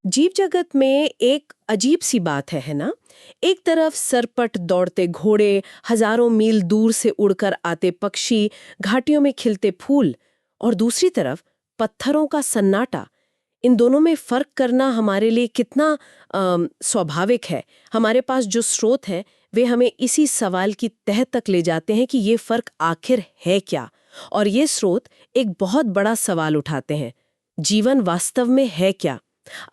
जीव जगत में एक अजीब सी बात है ना। एक तरफ सरपट दौड़ते घोड़े, हजारों मील दूर से उड़कर आते पक्षी, घाटियों में खिलते फूल, और दूसरी तरफ पत्थरों का सन्नाटा। इन दोनों में फर्क करना हमारे लिए कितना स्वाभाविक है। हमारे पास जो स्रोत हैं वे हमें इसी सवाल की तह तक ले जाते हैं कि ये फर्क आखिर है क्या। और ये स्रोत एक बहुत बड़ा सवाल उठाते हैं, जीवन वास्तव में है क्या।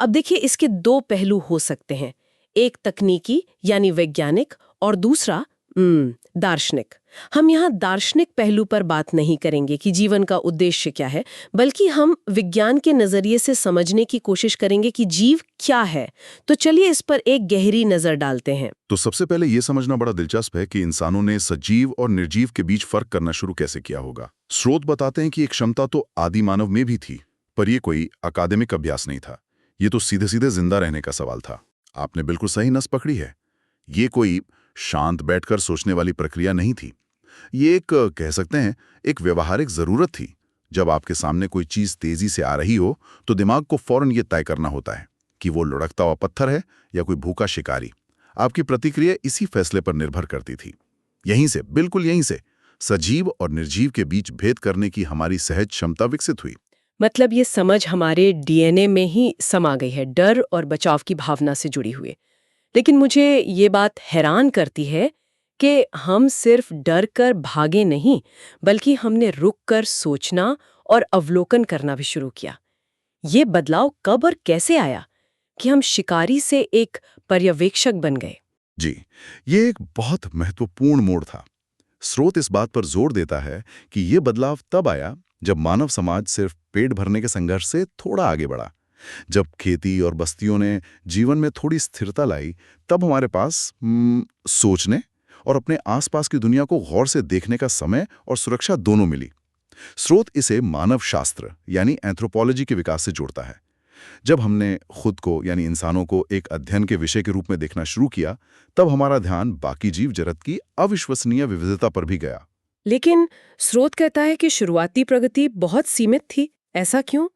अब देखिए, इसके दो पहलू हो सकते हैं, एक तकनीकी यानी वैज्ञानिक और दूसरा दार्शनिक। हम यहाँ दार्शनिक पहलू पर बात नहीं करेंगे कि जीवन का उद्देश्य क्या है, बल्कि हम विज्ञान के नजरिए से समझने की कोशिश करेंगे कि जीव क्या है। तो चलिए इस पर एक गहरी नजर डालते हैं। तो सबसे पहले ये समझना बड़ा दिलचस्प है कि इंसानों ने सजीव और निर्जीव के बीच फर्क करना शुरू कैसे किया होगा। स्रोत बताते हैं कि एक क्षमता तो आदि मानव में भी थी, पर यह कोई अकादमिक अभ्यास नहीं था। ये तो सीधे सीधे जिंदा रहने का सवाल था। आपने बिल्कुल सही नस पकड़ी है। ये कोई शांत बैठकर सोचने वाली प्रक्रिया नहीं थी। ये एक कह सकते हैं एक व्यवहारिक जरूरत थी। जब आपके सामने कोई चीज तेजी से आ रही हो तो दिमाग को फौरन ये तय करना होता है कि वो लुढ़कता हुआ पत्थर है या कोई भूखा शिकारी। आपकी प्रतिक्रिया इसी फैसले पर निर्भर करती थी। बिल्कुल यहीं से सजीव और निर्जीव के बीच भेद करने की हमारी सहज क्षमता विकसित हुई। मतलब ये समझ हमारे डीएनए में ही समा गई है, डर और बचाव की भावना से जुड़ी हुई। लेकिन मुझे ये बात हैरान करती है कि हम सिर्फ डर कर भागे नहीं, बल्कि हमने रुक कर सोचना और अवलोकन करना भी शुरू किया। ये बदलाव कब और कैसे आया कि हम शिकारी से एक पर्यवेक्षक बन गए? जी, ये एक बहुत महत्वपूर्ण मोड़ था। स्रोत इस बात पर जोर देता है कि ये बदलाव तब आया जब मानव समाज सिर्फ पेट भरने के संघर्ष से थोड़ा आगे बढ़ा। जब खेती और बस्तियों ने जीवन में थोड़ी स्थिरता लाई, तब हमारे पास सोचने और अपने आसपास की दुनिया को गौर से देखने का समय और सुरक्षा दोनों मिली। स्रोत इसे मानव शास्त्र यानी एंथ्रोपोलॉजी के विकास से जोड़ता है। जब हमने खुद को यानी इंसानों को एक अध्ययन के विषय के रूप में देखना शुरू किया, तब हमारा ध्यान बाकी जीव जगत की अविश्वसनीय विविधता पर भी गया। लेकिन स्रोत कहता है कि शुरुआती प्रगति बहुत सीमित थी। ऐसा क्यों?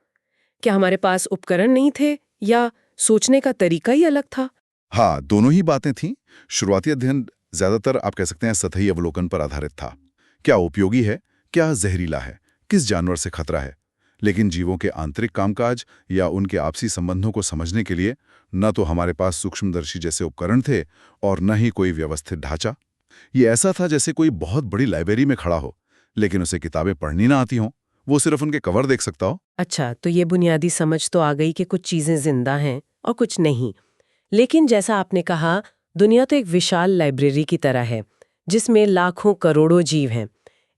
क्या हमारे पास उपकरण नहीं थे या सोचने का तरीका ही अलग था? हाँ, दोनों ही बातें थीं। शुरुआती अध्ययन ज्यादातर आप कह सकते हैं सतही अवलोकन पर आधारित था। क्या उपयोगी है, क्या जहरीला है, किस जानवर से खतरा है। लेकिन जीवों के आंतरिक कामकाज या उनके आपसी संबंधों को समझने के लिए न तो हमारे पास सूक्ष्मदर्शी जैसे उपकरण थे और न ही कोई व्यवस्थित ढांचा। ये ऐसा था जैसे कोई बहुत बड़ी लाइब्रेरी में खड़ा हो, लेकिन उसे किताबें पढ़नी ना आती हों, वो सिर्फ उनके कवर देख सकता हो। अच्छा, तो ये बुनियादी समझ तो आ गई कि कुछ चीजें जिंदा हैं और कुछ नहीं। लेकिन जैसा आपने कहा, दुनिया तो एक विशाल लाइब्रेरी की तरह है जिसमें लाखों करोड़ों जीव हैं।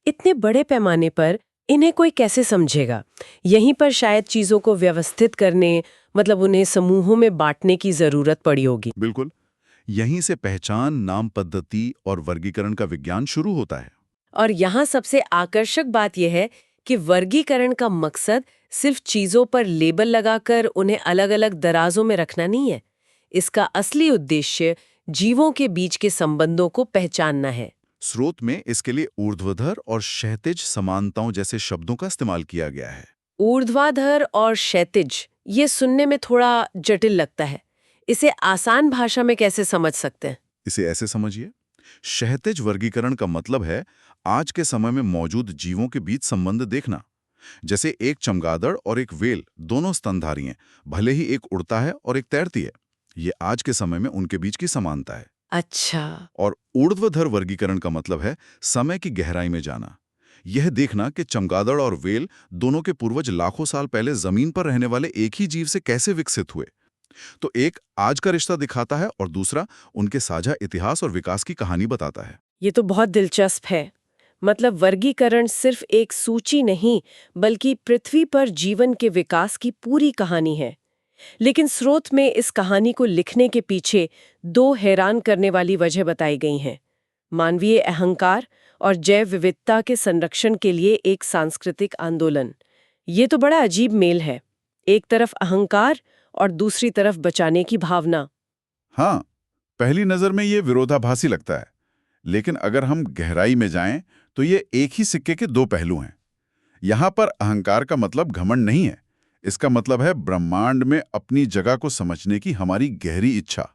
इतने बड़े पैमाने पर इन्हें कोई कैसे समझेगा? यहीं पर शायद चीजों को व्यवस्थित करने, मतलब उन्हें समूहों में बांटने की जरूरत पड़ी होगी। बिल्कुल, यहीं से पहचान, नाम पद्धति और वर्गीकरण का विज्ञान शुरू होता है। और यहाँ सबसे आकर्षक बात यह है कि वर्गीकरण का मकसद सिर्फ चीजों पर लेबल लगाकर उन्हें अलग-अलग दराजों में रखना नहीं है। इसका असली उद्देश्य जीवों के बीच के संबंधों को पहचानना है। स्रोत में इसके लिए ऊर्ध्वाधर और क्षैतिज समानताओं जैसे शब्दों का इस्तेमाल किया गया है। ऊर्ध्वाधर और क्षैतिज, ये सुनने में थोड़ा जटिल लगता है। इसे आसान भाषा में कैसे समझ सकते हैं? इसे ऐसे समझिए, क्षैतिज वर्गीकरण का मतलब है आज के समय में मौजूद जीवों के बीच संबंध देखना। जैसे एक चमगादड़ और एक व्हेल दोनों स्तनधारी हैं, भले ही एक उड़ता है और एक तैरती है। ये आज के समय में उनके बीच की समानता है। अच्छा। और ऊर्ध्वाधर वर्गीकरण का मतलब है समय की गहराई में जाना। यह देखना कि चमगादड़ और व्हेल दोनों के पूर्वज लाखों साल पहले जमीन पर रहने वाले एक ही जीव से कैसे विकसित हुए। तो एक आज का रिश्ता दिखाता है और दूसरा उनके साझा इतिहास और विकास की कहानी बताता है। ये तो बहुत दिलचस्प है। मतलब वर्गीकरण सिर्फ एक सूची नहीं, बल्कि पृथ्वी पर जीवन के विकास की पूरी कहानी है। लेकिन स्रोत में इस कहानी को लिखने के पीछे दो हैरान करने वाली वजह बताई गई हैं: मानवीय अहंकार और जैव विविधता के संरक्षण के लिए एक सांस्कृतिक आंदोलन। ये तो बड़ा अजीब मेल है, एक तरफ अहंकार और दूसरी तरफ बचाने की भावना। हाँ, पहली नजर में ये विरोधाभासी लगता है, लेकिन अगर हम गहराई में जाएं तो ये एक ही सिक्के के दो पहलू हैं। यहां पर अहंकार का मतलब घमंड नहीं है, इसका मतलब है ब्रह्मांड में अपनी जगह को समझने की हमारी गहरी इच्छा,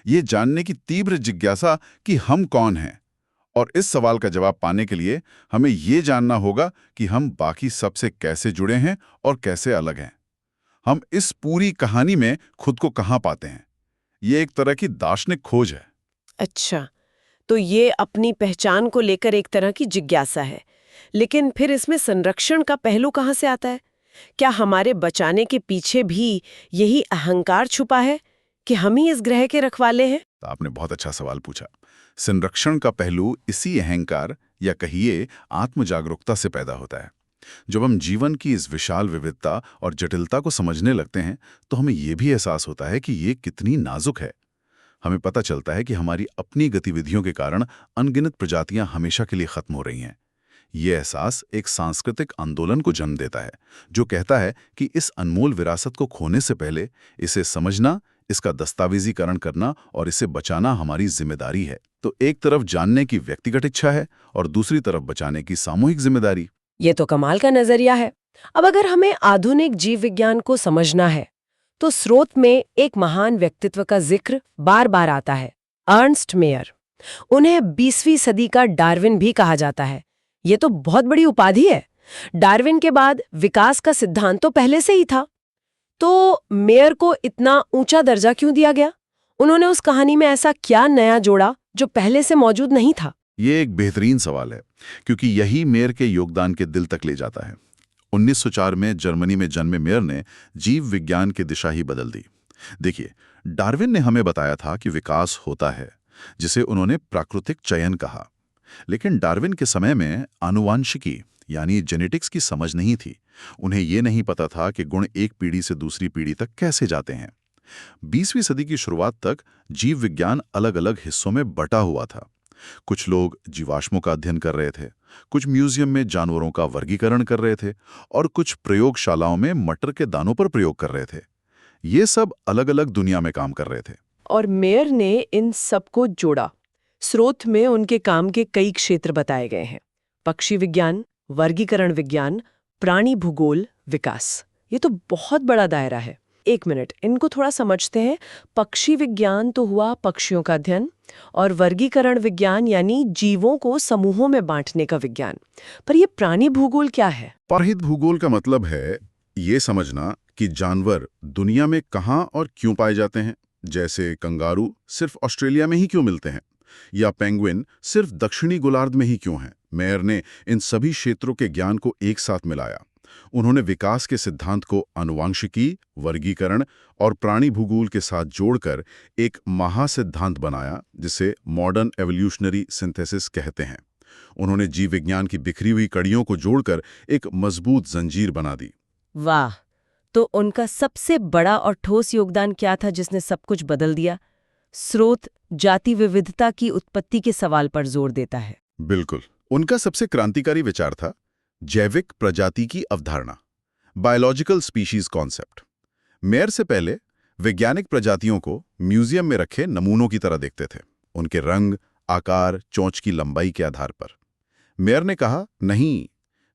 ये जानने की तीव्र जिज्ञासा कि हम कौन हैं। और इस सवाल का जवाब पाने के लिए हमें ये जानना होगा कि हम बाकी सबसे कैसे जुड़े हैं और कैसे अलग हैं। हम इस पूरी कहानी में खुद को कहाँ पाते हैं। ये एक तरह की दार्शनिक खोज है। अच्छा, तो ये अपनी पहचान को लेकर एक तरह की जिज्ञासा है। लेकिन फिर इसमें संरक्षण का पहलू कहाँ से आता है? क्या हमारे बचाने के पीछे भी यही अहंकार छुपा है कि हम ही इस ग्रह के रखवाले हैं? तो आपने बहुत अच्छा सवाल पूछा। संरक्षण का पहलू इसी अहंकार या कहिए आत्म-जागरूकता से पैदा होता है। जब हम जीवन की इस विशाल विविधता और जटिलता को समझने लगते हैं तो हमें यह भी एहसास होता है कि ये कितनी नाजुक है। हमें पता चलता है कि हमारी अपनी गतिविधियों के कारण अनगिनत प्रजातियां हमेशा के लिए खत्म हो रही हैं। ये एहसास एक सांस्कृतिक आंदोलन को जन्म देता है जो कहता है कि इस अनमोल विरासत को खोने से पहले इसे समझना, इसका दस्तावेजीकरण करना और इसे बचाना हमारी जिम्मेदारी है। तो एक तरफ जानने की व्यक्तिगत इच्छा है और दूसरी तरफ बचाने की सामूहिक जिम्मेदारी। ये तो कमाल का नजरिया है। अब अगर हमें आधुनिक जीव विज्ञान को समझना है तो स्रोत में एक महान व्यक्तित्व का जिक्र बार बार आता है, अर्नस्ट मेयर। उन्हें 20वीं सदी का डार्विन भी कहा जाता है। ये तो बहुत बड़ी उपाधि है। डार्विन के बाद विकास का सिद्धांत तो पहले से ही था, तो मेयर को इतना ऊंचा दर्जा क्यों दिया गया? उन्होंने उस कहानी में ऐसा क्या नया जोड़ा जो पहले से मौजूद नहीं था? ये एक बेहतरीन सवाल है क्योंकि यही मेयर के योगदान के दिल तक ले जाता है। 1904 में जर्मनी में जन्मे मेयर ने जीव विज्ञान की दिशा ही बदल दी। देखिए, डार्विन ने हमें बताया था कि विकास होता है, जिसे उन्होंने प्राकृतिक चयन कहा। लेकिन डार्विन के समय में आनुवांशिकी यानी जेनेटिक्स की समझ नहीं थी। उन्हें यह नहीं पता था कि गुण एक पीढ़ी से दूसरी पीढ़ी तक कैसे जाते हैं। 20वीं सदी की शुरुआत तक जीव विज्ञान अलग अलग हिस्सों में बटा हुआ था। कुछ लोग जीवाश्मों का अध्ययन कर रहे थे, कुछ म्यूजियम में जानवरों का वर्गीकरण कर रहे थे और कुछ प्रयोगशालाओं में मटर के दानों पर प्रयोग कर रहे थे। ये सब अलग अलग दुनिया में काम कर रहे थे। और मेयर ने इन सबको जोड़ा। स्रोत में उनके काम के कई क्षेत्र बताए गए हैं: पक्षी विज्ञान, वर्गीकरण विज्ञान, प्राणी भूगोल, विकास। ये तो बहुत बड़ा दायरा है। एक मिनट, इनको थोड़ा समझते हैं। पक्षी विज्ञान तो हुआ पक्षियों का अध्ययन, और वर्गीकरण विज्ञान यानी जीवों को समूहों में बांटने का विज्ञान। पर ये प्राणी भूगोल क्या है? प्राणित भूगोल का मतलब है ये समझना कि जानवर दुनिया में कहाँ और क्यों पाए जाते हैं। जैसे कंगारू सिर्फ ऑस्ट्रेलिया में ही क्यों मिलते हैं, या पेंगुइन सिर्फ दक्षिणी गोलार्ध में ही क्यों हैं। मेयर ने इन सभी क्षेत्रों के ज्ञान को एक साथ मिलाया। उन्होंने विकास के सिद्धांत को आनुवांशिकी, वर्गीकरण और प्राणी भूगोल के साथ जोड़कर एक महासिद्धांत बनाया जिसे मॉडर्न एवोल्यूशनरी सिंथेसिस कहते हैं। उन्होंने जीव विज्ञान की बिखरी हुई कड़ियों को जोड़कर एक मजबूत जंजीर बना दी। वाह! तो उनका सबसे बड़ा और ठोस योगदान क्या था जिसने सब कुछ बदल दिया? स्रोत जाति विविधता की उत्पत्ति के सवाल पर जोर देता है। बिल्कुल, उनका सबसे क्रांतिकारी विचार था जैविक प्रजाति की अवधारणा, बायोलॉजिकल स्पीशीज कॉन्सेप्ट। मेयर से पहले वैज्ञानिक प्रजातियों को म्यूजियम में रखे नमूनों की तरह देखते थे, उनके रंग, आकार, चोंच की लंबाई के आधार पर। मेयर ने कहा, नहीं,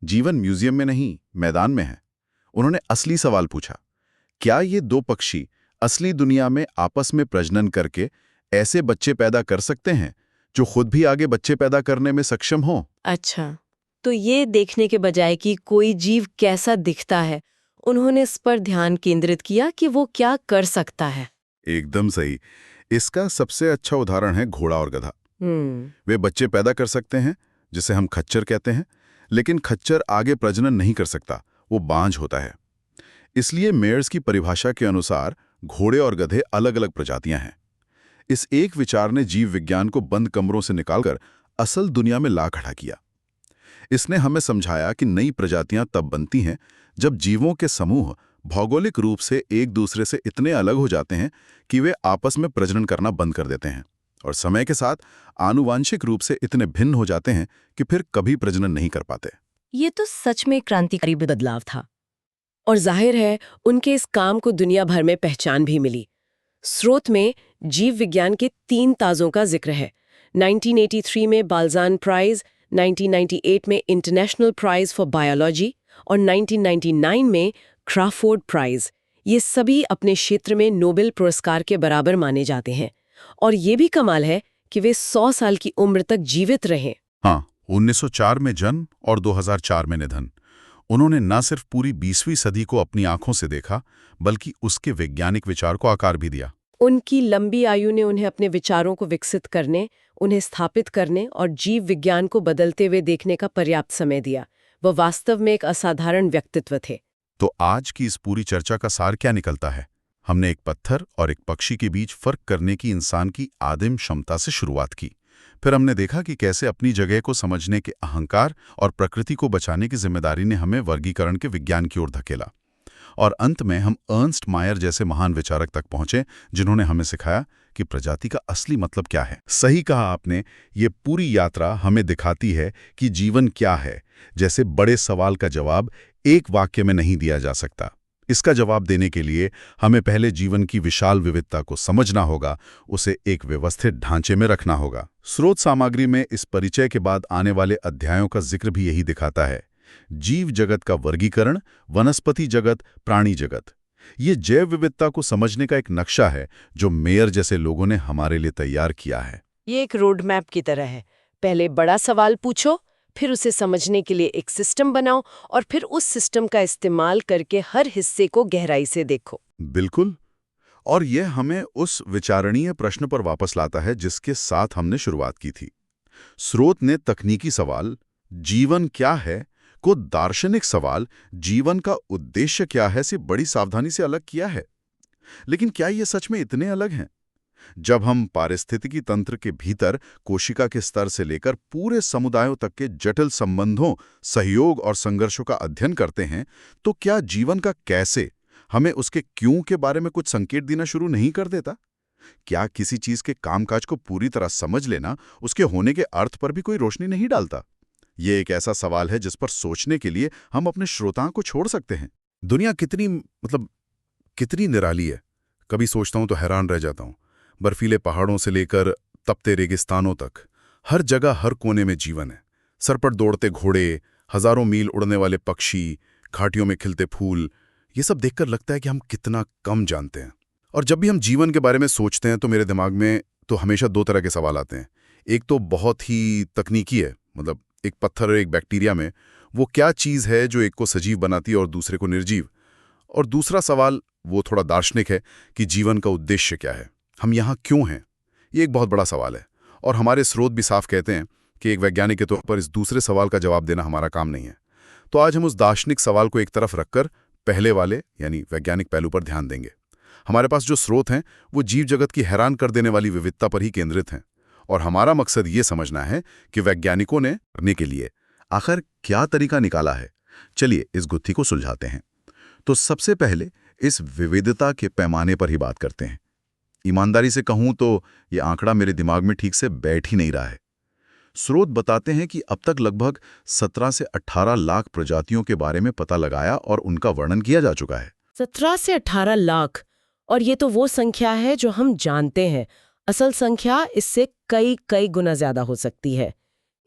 जीवन म्यूजियम में नहीं, मैदान में है। उन्होंने असली सवाल पूछा, क्या ये दो पक्षी असली दुनिया में आपस में प्रजनन करके ऐसे बच्चे पैदा कर सकते हैं जो खुद भी आगे बच्चे पैदा करने में सक्षम हो? अच्छा, तो ये देखने के बजाय कि कोई जीव कैसा दिखता है, उन्होंने इस पर ध्यान केंद्रित किया कि वो क्या कर सकता है। एकदम सही। इसका सबसे अच्छा उदाहरण है घोड़ा और गधा। वे बच्चे पैदा कर सकते हैं, जिसे हम खच्चर कहते हैं, लेकिन खच्चर आगे प्रजनन नहीं कर सकता, वो बांझ होता है। इसलिए मेयर्स की परिभाषा के अनुसार घोड़े और गधे अलग अलग प्रजातियां हैं। इस एक विचार ने जीव विज्ञान को बंद कमरों से निकालकर असल दुनिया में ला खड़ा किया। इसने हमें समझाया कि नई प्रजातियां तब बनती हैं जब जीवों के समूह भौगोलिक रूप से एक दूसरे से इतने अलग हो जाते हैं कि वे आपस में प्रजनन करना बंद कर देते हैं, और समय के साथ आनुवांशिक रूप से इतने भिन्न हो जाते हैं कि फिर कभी प्रजनन नहीं कर पाते। ये तो सच में क्रांतिकारी बदलाव था, और जाहिर है उनके इस काम को दुनिया भर में पहचान भी मिली। स्रोत में जीव विज्ञान के 3 ताजों का जिक्र है। 1983 में बाल्जान प्राइज, 1998 में इंटरनेशनल प्राइज फॉर बायोलॉजी और 1999 में क्राफोर्ड प्राइज, ये सभी अपने क्षेत्र में नोबेल पुरस्कार के बराबर माने जाते हैं। और ये भी कमाल है कि वे 100 साल की उम्र तक जीवित रहे। हाँ, 1904 में जन्म और 2004 में निधन। उन्होंने न सिर्फ पूरी 20वीं सदी को अपनी आंखों से देखा, बल्कि उसके वैज्ञानिक विचार को आकार भी दिया। उनकी लंबी आयु ने उन्हें अपने विचारों को विकसित करने, उन्हें स्थापित करने और जीव विज्ञान को बदलते हुए देखने का पर्याप्त समय दिया। वह वास्तव में एक असाधारण व्यक्तित्व थे। तो आज की इस पूरी चर्चा का सार क्या निकलता है? हमने एक पत्थर और एक पक्षी के बीच फर्क करने की इंसान की आदिम क्षमता से शुरुआत की। फिर हमने देखा कि कैसे अपनी जगह को समझने के अहंकार और प्रकृति को बचाने की जिम्मेदारी ने हमें वर्गीकरण के विज्ञान की ओर धकेला। और अंत में हम अर्नस्ट मायर जैसे महान विचारक तक पहुंचे, जिन्होंने हमें सिखाया कि प्रजाति का असली मतलब क्या है। सही कहा आपने, ये पूरी यात्रा हमें दिखाती है कि जीवन क्या है। जैसे बड़े सवाल का जवाब एक वाक्य में नहीं दिया जा सकता। इसका जवाब देने के लिए हमें पहले जीवन की विशाल विविधता को समझना होगा, उसे एक व्यवस्थित ढांचे में रखना होगा। स्रोत सामग्री में इस परिचय के बाद आने वाले अध्यायों का जिक्र भी यही दिखाता है। जीव जगत का वर्गीकरण, वनस्पति जगत, प्राणी जगत, ये जैव विविधता को समझने का एक नक्शा है जो मेयर जैसे लोगों ने हमारे लिए तैयार किया है। ये एक रोड मैप की तरह है। पहले बड़ा सवाल पूछो, फिर उसे समझने के लिए एक सिस्टम बनाओ और फिर उस सिस्टम का इस्तेमाल करके हर हिस्से को गहराई से देखो। बिल्कुल। और यह हमें उस विचारणीय प्रश्न पर वापस लाता है जिसके साथ हमने शुरुआत की थी। स्रोत ने तकनीकी सवाल, जीवन क्या है, को दार्शनिक सवाल, जीवन का उद्देश्य क्या है, से बड़ी सावधानी से अलग किया है। लेकिन क्या ये सच में इतने अलग हैं? जब हम पारिस्थितिकी तंत्र के भीतर कोशिका के स्तर से लेकर पूरे समुदायों तक के जटिल संबंधों, सहयोग और संघर्षों का अध्ययन करते हैं, तो क्या जीवन का कैसे हमें उसके क्यों के बारे में कुछ संकेत देना शुरू नहीं कर देता? क्या किसी चीज के कामकाज को पूरी तरह समझ लेना उसके होने के अर्थ पर भी कोई रोशनी नहीं डालता? ये एक ऐसा सवाल है जिस पर सोचने के लिए हम अपने श्रोताओं को छोड़ सकते हैं। दुनिया कितनी निराली है। कभी सोचता हूं तो हैरान रह जाता हूं। बर्फीले पहाड़ों से लेकर तपते रेगिस्तानों तक, हर जगह हर कोने में जीवन है। सर पर दौड़ते घोड़े, हजारों मील उड़ने वाले पक्षी, घाटियों में खिलते फूल, ये सब देखकर लगता है कि हम कितना कम जानते हैं। और जब भी हम जीवन के बारे में सोचते हैं तो मेरे दिमाग में तो हमेशा दो तरह के सवाल आते हैं। एक तो बहुत ही तकनीकी है, मतलब एक पत्थर और एक बैक्टीरिया में वो क्या चीज़ है जो एक को सजीव बनाती है और दूसरे को निर्जीव। और दूसरा सवाल वो थोड़ा दार्शनिक है कि जीवन का उद्देश्य क्या है, हम यहाँ क्यों हैं। ये एक बहुत बड़ा सवाल है और हमारे स्रोत भी साफ कहते हैं कि एक वैज्ञानिक के तौर पर इस दूसरे सवाल का जवाब देना हमारा काम नहीं है। तो आज हम उस दार्शनिक सवाल को एक तरफ रखकर पहले वाले यानी वैज्ञानिक पहलू पर ध्यान देंगे। हमारे पास जो स्रोत हैं वो जीव जगत की हैरान कर देने वाली विविधता पर ही केंद्रित हैं और हमारा मकसद ये समझना है कि वैज्ञानिकों ने करने के लिए आखिर क्या तरीका निकाला है। चलिए इस गुत्थी को सुलझाते हैं। तो सबसे पहले इस विविधता के पैमाने पर ही बात करते हैं। ईमानदारी से कहूं तो ये आंकड़ा मेरे दिमाग में ठीक से बैठ ही नहीं रहा है। स्रोत बताते हैं कि अब तक लगभग 17 से 18 लाख प्रजातियों के बारे में पता लगाया और उनका वर्णन किया जा चुका है। 17 से 18 लाख, और ये तो वो संख्या है जो हम जानते हैं। असल संख्या इससे कई गुना ज्यादा हो सकती है।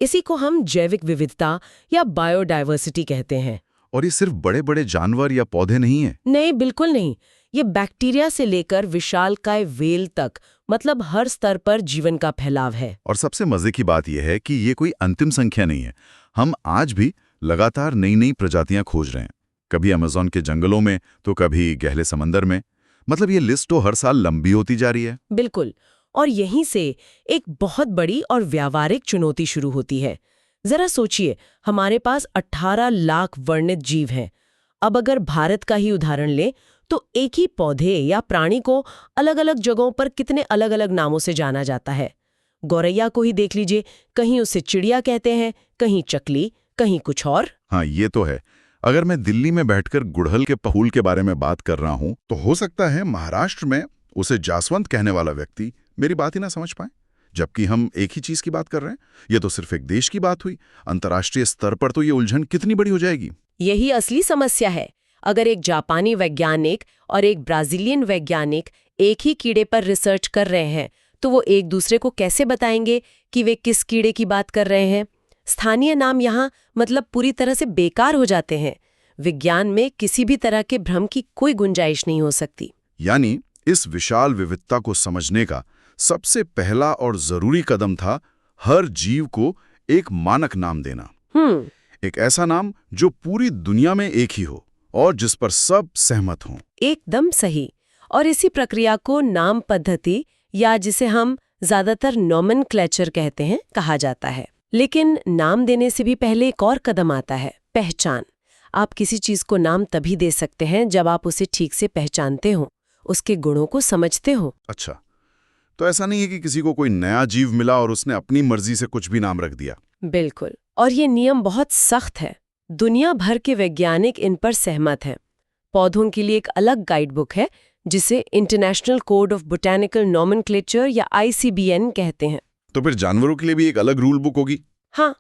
इसी को हम जैविक विविधता या बायोडायवर्सिटी कहते हैं। और ये सिर्फ बड़े बड़े जानवर या पौधे नहीं हैं। नहीं, बिल्कुल नहीं। ये बैक्टीरिया से लेकर विशालकाय व्हेल तक, मतलब हर स्तर पर जीवन का फैलाव है। और सबसे मजे की बात यह है कि ये कोई अंतिम संख्या नहीं है। हम आज भी लगातार नई नई प्रजातियां खोज रहे हैं, कभी अमेज़न के जंगलों में तो कभी गहरे समंदर में। मतलब ये लिस्ट तो हर साल लंबी होती जा रही है। बिल्कुल। और यहीं से एक बहुत बड़ी और व्यावहारिक चुनौती शुरू होती है। जरा सोचिए, हमारे पास 18 लाख वर्णित जीव हैं। अब अगर भारत का ही उदाहरण लें तो एक ही पौधे या प्राणी को अलग अलग जगहों पर कितने अलग अलग नामों से जाना जाता है। गौरैया को ही देख लीजिए, कहीं उसे चिड़िया कहते हैं, कहीं चकली, कहीं कुछ और। हाँ, ये तो है। अगर मैं दिल्ली में बैठकर गुड़हल के फूल के बारे में बात कर रहा हूं तो हो सकता है महाराष्ट्र में उसे जासवंत कहने वाला व्यक्ति मेरी बात ही ना समझ पाए, जबकि हम एक ही चीज की बात कर रहे हैं। ये तो सिर्फ एक देश की बात हुई। अंतर्राष्ट्रीय स्तर पर तो ये उलझन कितनी बड़ी हो जाएगी। यही असली समस्या है। अगर एक जापानी वैज्ञानिक और एक ब्राजीलियन वैज्ञानिक एक ही कीड़े पर रिसर्च कर रहे हैं तो वो एक दूसरे को कैसे बताएंगे कि वे किस कीड़े की बात कर रहे हैं? स्थानीय नाम यहाँ मतलब पूरी तरह से बेकार हो जाते हैं। विज्ञान में किसी भी तरह के भ्रम की कोई गुंजाइश नहीं हो सकती। यानी इस विशाल विविधता को समझने का सबसे पहला और जरूरी कदम था हर जीव को एक मानक नाम देना। एक ऐसा नाम जो पूरी दुनिया में एक ही हो और जिस पर सब सहमत हों। एकदम सही। और इसी प्रक्रिया को नाम पद्धति या जिसे हम ज्यादातर नॉमेनक्लेचर कहते हैं कहा जाता है। लेकिन नाम देने से भी पहले एक और कदम आता है, पहचान। आप किसी चीज को नाम तभी दे सकते हैं जब आप उसे ठीक से पहचानते हो, उसके गुणों को समझते हो। अच्छा, तो ऐसा नहीं है कि किसी को कोई नया जीव मिला और उसने अपनी मर्जी से कुछ भी नाम रख दिया। बिल्कुल। और ये नियम बहुत सख्त है। दुनिया भर के वैज्ञानिक इन पर सहमत हैं। पौधों के लिए एक अलग गाइड बुक है जिसे international code of botanical nomenclature या ICBN कहते हैं। तो फिर जानवरों के लिए भी एक अलग रूल बुक होगी? हाँ।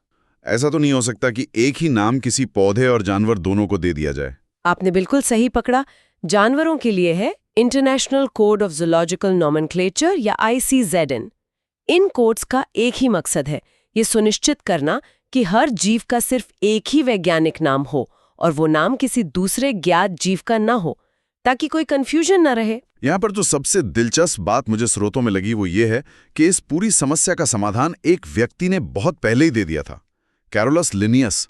ऐसा तो नहीं हो सकता कि एक ही नाम किसी पौधे और जानवर दोनों को दे दिया जाए। आपने बिल्कुल सही पकड़ा। जानवरों के लिए है international code of zoological nomenclature या ICZN। इन कोड्स का एक ही मकसद है, ये सुनिश्चित करना कि हर जीव का सिर्फ एक ही वैज्ञानिक नाम हो और वो नाम किसी दूसरे ज्ञात जीव का ना हो, ताकि कोई कंफ्यूजन ना रहे। यहाँ पर जो सबसे दिलचस्प बात मुझे स्रोतों में लगी वो ये है कि इस पूरी समस्या का समाधान एक व्यक्ति ने बहुत पहले ही दे दिया था, कैरोलस लिनियस।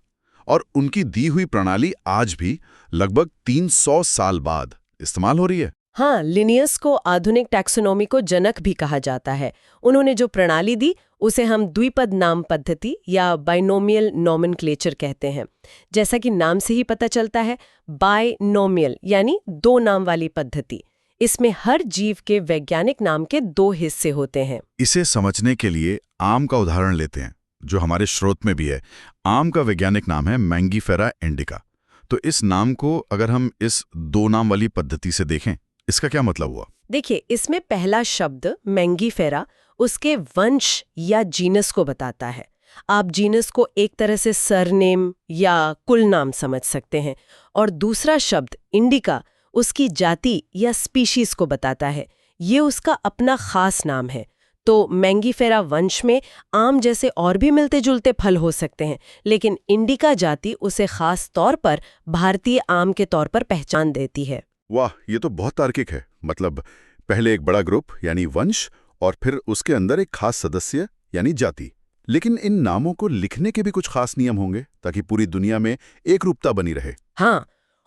और उनकी दी हुई प्रणाली आज भी लगभग 300 साल बाद इस्तेमाल हो रही है। हाँ, लिनियस को आधुनिक टैक्सोनॉमी को जनक भी कहा जाता है। उन्होंने जो प्रणाली दी उसे हम द्विपद नाम पद्धति या बाइनोमियल नॉमेनक्लेचर कहते हैं। जैसा कि नाम से ही पता चलता है, बाइनोमियल यानी दो नाम वाली पद्धति। इसमें हर जीव के वैज्ञानिक नाम के दो हिस्से होते हैं। इसे समझने के लिए आम का उदाहरण लेते हैं, जो हमारे स्रोत में भी है। आम का वैज्ञानिक नाम है मैंगीफेरा इंडिका। तो इस नाम को अगर हम इस दो नाम वाली पद्धति से देखें, इसका क्या मतलब हुआ? देखिए, इसमें पहला शब्द मैंगीफेरा उसके वंश या जीनस को बताता है। आप जीनस को एक तरह से सरनेम या कुल नाम समझ सकते हैं। और दूसरा शब्द इंडिका उसकी जाति या स्पीशीज को बताता है। ये उसका अपना खास नाम है। तो मैंगीफेरा वंश में आम जैसे और भी मिलते जुलते फल हो सकते हैं, लेकिन इंडिका जाति उसे खास तौर पर भारतीय आम के तौर पर पहचान देती है। वाह, ये तो बहुत तार्किक है। मतलब पहले एक बड़ा ग्रुप यानी वंश और फिर उसके अंदर एक खास सदस्य यानी जाति। लेकिन इन नामों को लिखने के भी कुछ खास नियम होंगे ताकि पूरी दुनिया में एक रूपता बनी रहे। हाँ,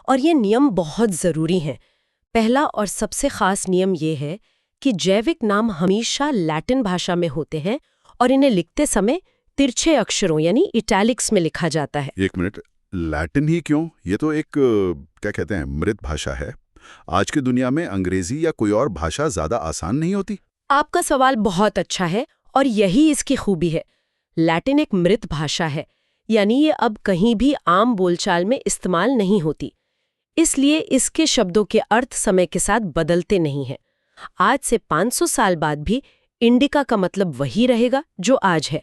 और ये नियम बहुत जरूरी हैं। पहला और सबसे खास नियम ये है कि जैविक नाम हमेशा लैटिन भाषा में होते हैं और इन्हें लिखते समय तिरछे अक्षरों यानी इटैलिक्स में लिखा जाता है। एक मिनट, लैटिन ही क्यों? ये तो एक क्या कहते हैं, मृत भाषा है। आज की दुनिया में अंग्रेजी या कोई और भाषा ज्यादा आसान नहीं होती? आपका सवाल बहुत अच्छा है और यही इसकी खूबी है। लैटिन एक मृत भाषा है, यानी ये अब कहीं भी आम बोलचाल में इस्तेमाल नहीं होती। इसलिए इसके शब्दों के अर्थ समय के साथ बदलते नहीं हैं। आज से 500 साल बाद भी इंडिका का मतलब वही रहेगा जो आज है।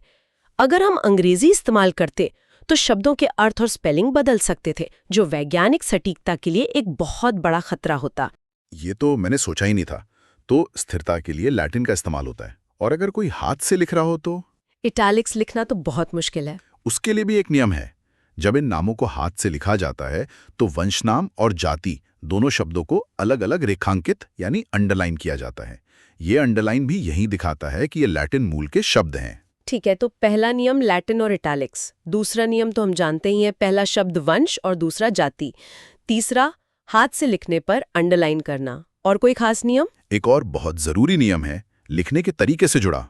अगर हम अंग्रेजी इस्तेमाल करते तो शब्दों के अर्थ और स्पेलिंग बदल सकते थे, जो वैज्ञानिक सटीकता के लिए एक बहुत बड़ा खतरा होता। ये तो मैंने सोचा ही नहीं था। तो स्थिरता के लिए लैटिन का इस्तेमाल होता है, और अगर कोई हाथ से लिख रहा हो तो? इटैलिक्स लिखना तो बहुत मुश्किल है। उसके लिए भी एक नियम है। जब इन नामों को हाथ से लिखा जाता है तो वंशनाम और जाति दोनों शब्दों को अलग अलग रेखांकित यानी अंडरलाइन किया जाता है। ये अंडरलाइन भी यही दिखाता है कि ये लैटिन मूल के शब्द हैं। ठीक है, तो पहला नियम लैटिन और इटैलिक्स। दूसरा नियम तो हम जानते ही हैं, पहला शब्द वंश और दूसरा जाति। तीसरा, हाथ से लिखने पर अंडरलाइन करना। और कोई खास नियम? एक और बहुत जरूरी नियम है लिखने के तरीके से जुड़ा।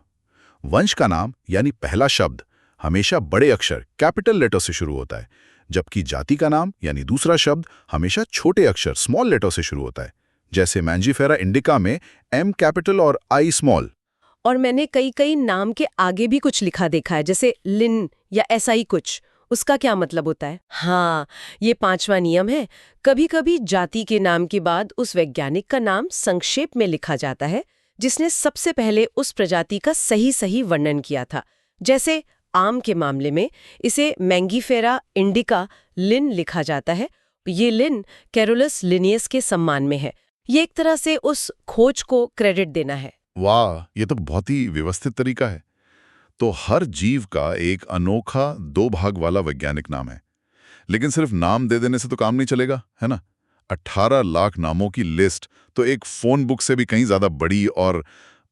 वंश का नाम यानी पहला शब्द हमेशा बड़े अक्षर कैपिटल लेटर से शुरू होता है, जबकि जाति का नाम यानी दूसरा शब्द हमेशा छोटे अक्षर स्मॉल लेटर से शुरू होता है। जैसे मैंजीफेरा इंडिका में M कैपिटल और I स्मॉल। और मैंने कई नाम के आगे भी कुछ लिखा देखा है, जैसे लिन या ऐसा ही कुछ। उसका क्या मतलब होता है? हाँ, ये 5वां नियम है। कभी कभी जाति के नाम के बाद उस वैज्ञानिक का नाम संक्षेप में लिखा जाता है जिसने सबसे पहले उस प्रजाति का सही वर्णन किया था। जैसे आम के मामले में इसे मैंगीफेरा इंडिका लिन लिखा जाता है। ये लिन कैरोलस लिनियस के सम्मान में है। ये एक तरह से उस खोज को क्रेडिट देना है। वाह, ये तो बहुत ही व्यवस्थित तरीका है। तो हर जीव का एक अनोखा 2 भाग वाला वैज्ञानिक नाम है। लेकिन सिर्फ नाम दे देने से तो काम नहीं चलेगा, है ना? 18 लाख नामों की लिस्ट तो एक फोन बुक से भी कहीं ज्यादा बड़ी और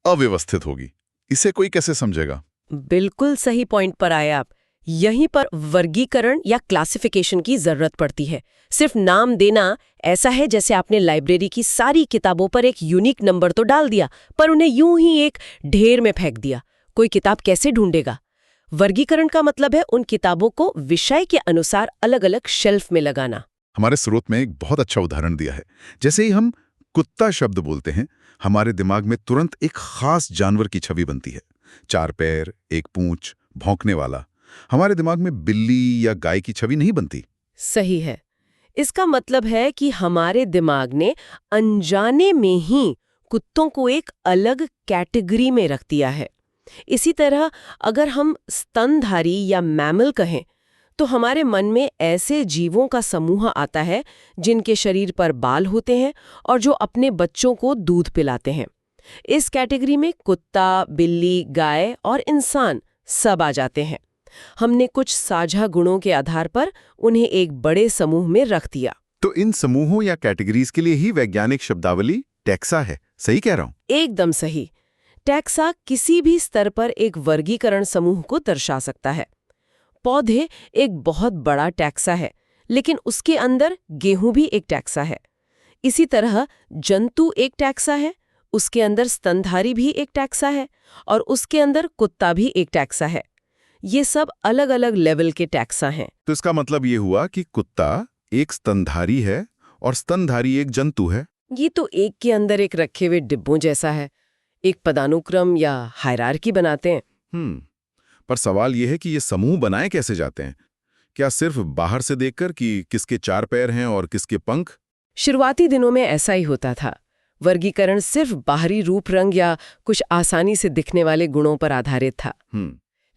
अव्यवस्थित होगी। इसे कोई कैसे समझेगा? बिल्कुल सही पॉइंट पर आए आप। यहीं पर वर्गीकरण या क्लासिफिकेशन की जरूरत पड़ती है। सिर्फ नाम देना ऐसा है जैसे आपने लाइब्रेरी की सारी किताबों पर एक यूनिक नंबर तो डाल दिया, पर उन्हें यूं ही एक ढेर में फेंक दिया। कोई किताब कैसे ढूंढेगा? वर्गीकरण का मतलब है उन किताबों को विषय के अनुसार अलग-अलग शेल्फ में लगाना। हमारे स्रोत में एक बहुत अच्छा उदाहरण दिया है। जैसे ही हम कुत्ता शब्द बोलते हैं, हमारे दिमाग में तुरंत एक खास जानवर की छवि बनती है। 4 पैर, एक पूंछ, भौंकने वाला। हमारे दिमाग में बिल्ली या गाय की छवि नहीं बनती। सही है। इसका मतलब है कि हमारे दिमाग ने अनजाने में ही कुत्तों को एक अलग कैटेगरी में रख दिया है। इसी तरह अगर हम स्तनधारी या मैमल कहें, तो हमारे मन में ऐसे जीवों का समूह आता है जिनके शरीर पर बाल होते हैं और जो अपने बच्चों को दूध पिलाते हैं। इस कैटेगरी में कुत्ता, बिल्ली, गाय और इंसान सब आ जाते हैं। हमने कुछ साझा गुणों के आधार पर उन्हें एक बड़े समूह में रख दिया। तो इन समूहों या कैटेगरीज के लिए ही वैज्ञानिक शब्दावली टैक्सा है। सही कह रहा हूं? एकदम सही। टैक्सा किसी भी स्तर पर एक वर्गीकरण समूह को दर्शा सकता है। पौधे एक बहुत बड़ा टैक्सा है, लेकिन उसके अंदर गेहूं भी एक टैक्सा है। इसी तरह जंतु एक टैक्सा है, उसके अंदर स्तनधारी भी एक टैक्सा है और उसके अंदर कुत्ता भी एक टैक्सा है। ये सब अलग अलग लेवल के टैक्सा हैं। तो इसका मतलब ये हुआ कि कुत्ता एक स्तनधारी है और स्तनधारी एक जंतु है। ये तो एक के अंदर एक रखे हुए डिब्बों जैसा है। एक पदानुक्रम या हायरार्की बनाते हैं। पर सवाल यह है कि ये समूह बनाए कैसे जाते हैं? क्या सिर्फ बाहर से देखकर कि किसके 4 पैर हैं और किसके पंख? शुरुआती दिनों में ऐसा ही होता था। वर्गीकरण सिर्फ बाहरी रूप, रंग या कुछ आसानी से दिखने वाले गुणों पर आधारित था।